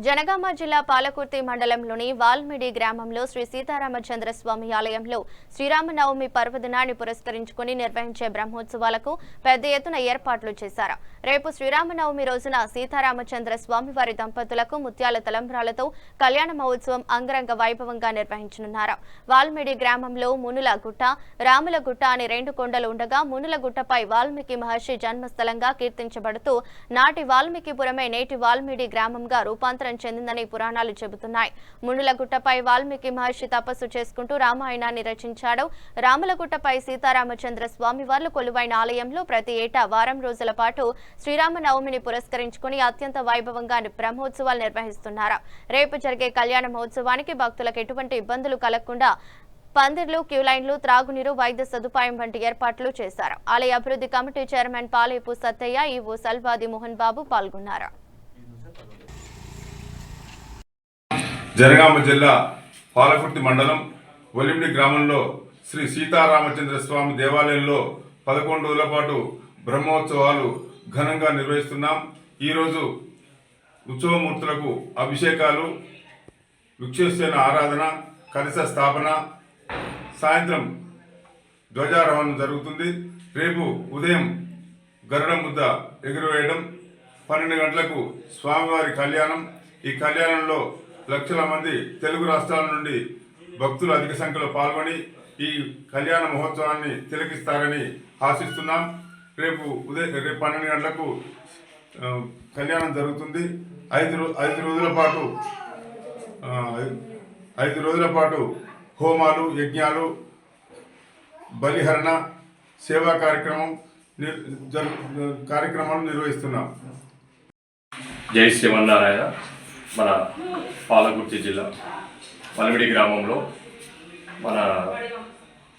జనగామ జిల్లా పాలకుర్తి మండలంలోని వాల్మిడి గ్రామంలో శ్రీ సీతారామచంద్ర స్వామి ఆలయంలో శ్రీరామనవమి పర్వదినాన్ని పురస్కరించుకుని నిర్వహించే బ్రహ్మోత్సవాలకు పెద్ద ఎత్తున ఏర్పాట్లు చేశారు. రేపు శ్రీరామనవమి రోజున సీతారామచంద్ర స్వామి వారి దంపతులకు ముత్యాల తలంబ్రాలతో కళ్యాణ మహోత్సవం అంగరంగ వైభవంగా నిర్వహించనున్నారు. వాల్మిడి గ్రామంలో మునుల గుట్ట, రాముల గుట్ట అనే రెండు కొండలు ఉండగా మునుల గుట్టపై వాల్మీకి మహర్షి జన్మస్థలంగా కీర్తించబడుతూ నాటి వాల్మీకిపురమే నేటి వాల్మిడి గ్రామంగా రూపాంతరం చెందిందని పురాణాలు చెబుతున్నాయి. మునులగుట్టపై వాల్మీకి మహర్షి తపస్సు చేసుకుంటూ రామాయణాన్ని రచించాడు. రాములగుట్టపై సీతారామచంద్ర స్వామి వార్లు కొలువైన ఆలయంలో ప్రతి ఏటా వారం రోజుల పాటు శ్రీరామనవమిని పురస్కరించుకుని అత్యంత వైభవంగా బ్రహ్మోత్సవాలు నిర్వహిస్తున్నారు. రేపు జరిగే కళ్యాణ మహోత్సవానికి భక్తులకు ఎటువంటి ఇబ్బందులు కలగకుండా పందిర్లు, క్యూలైన్లు, త్రాగునీరు, వైద్య సదుపాయం వంటి ఏర్పాట్లు చేశారు. ఆలయ అభివృద్ధి committee chairman Palepu Sattaiah, EO Salvadi Mohan Babu పాల్గొన్నారు. జనగామ జిల్లా పాలకుర్తి మండలం ఒలిమిడి గ్రామంలో శ్రీ సీతారామచంద్ర స్వామి దేవాలయంలో 11 రోజుల పాటు బ్రహ్మోత్సవాలు ఘనంగా నిర్వహిస్తున్నాం. ఈరోజు ఉత్సవమూర్తులకు అభిషేకాలు, విక్షేసేన ఆరాధన, కలశ స్థాపన, సాయంత్రం ధ్వజారోహణం జరుగుతుంది. రేపు ఉదయం గరుడ ముద్ద ఎగురవేయడం, 12 గంటలకు స్వామివారి కళ్యాణం. ఈ కళ్యాణంలో లక్షల మంది తెలుగు రాష్ట్రాల నుండి భక్తులు అధిక సంఖ్యలో పాల్గొని ఈ కళ్యాణ మహోత్సవాన్ని తిలకిస్తారని ఆశిస్తున్నాం. రేపు 12 గంటలకు కళ్యాణం జరుగుతుంది. 5 రోజుల పాటు హోమాలు, యజ్ఞాలు, బలిహరణ, సేవా కార్యక్రమాలు నిర్వహిస్తున్నాం. జై శ్రీమన్నారాయణ. మన పాలకుర్తి జిల్లా వాల్మిడి గ్రామంలో మన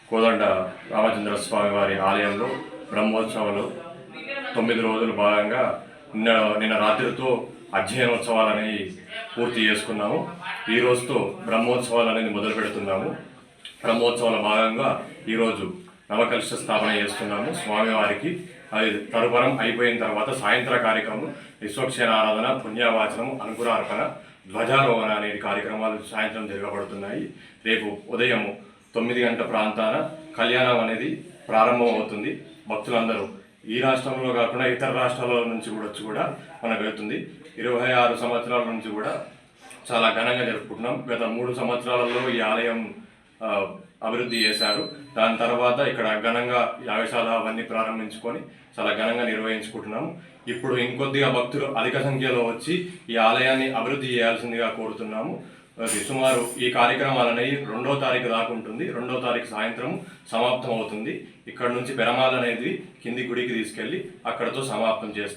కోదండ రామచంద్ర స్వామి వారి ఆలయంలో బ్రహ్మోత్సవాలు 9 రోజులు భాగంగా నిన్న రాత్రితో అధ్యయనోత్సవాలు అనేవి పూర్తి చేసుకున్నాము. ఈ రోజుతో బ్రహ్మోత్సవాలు అనేది మొదలు పెడుతున్నాము. బ్రహ్మోత్సవాల భాగంగా ఈరోజు నవకలశ స్థాపన చేస్తున్నాము స్వామివారికి. అది తదుపరం అయిపోయిన తర్వాత సాయంత్ర కార్యక్రమం విశ్వక్షేణ ఆరాధన, పుణ్యవాచనం, అనుగ్రహార్పణ, ధ్వజారోహణ అనే కార్యక్రమాలు సాయంత్రం జరగబడుతున్నాయి. రేపు ఉదయం 9 గంటల ప్రాంతాన కళ్యాణం అనేది ప్రారంభం అవుతుంది. భక్తులందరూ ఈ రాష్ట్రంలో కాకుండా ఇతర రాష్ట్రాల నుంచి కూడా మనకు వెళ్తుంది. 26 సంవత్సరాల నుంచి కూడా చాలా ఘనంగా జరుపుకుంటున్నాం. గత 3 సంవత్సరాలలో ఈ ఆలయం అభివృద్ధి చేశారు. దాని తర్వాత ఇక్కడ ఘనంగా యాగశాల అవన్నీ ప్రారంభించుకొని చాలా ఘనంగా నిర్వహించుకుంటున్నాము. ఇప్పుడు ఇంకొద్దిగా భక్తులు అధిక సంఖ్యలో వచ్చి ఈ ఆలయాన్ని అభివృద్ధి చేయాల్సిందిగా కోరుతున్నాము. సుమారు ఈ కార్యక్రమాలు అనేవి 2వ తారీఖు దాకా ఉంటుంది. 2వ తారీఖు సాయంత్రం సమాప్తం అవుతుంది. ఇక్కడ నుంచి పెరమాల అనేది కింది గుడికి తీసుకెళ్ళి అక్కడతో సమాప్తం చేస్తాం.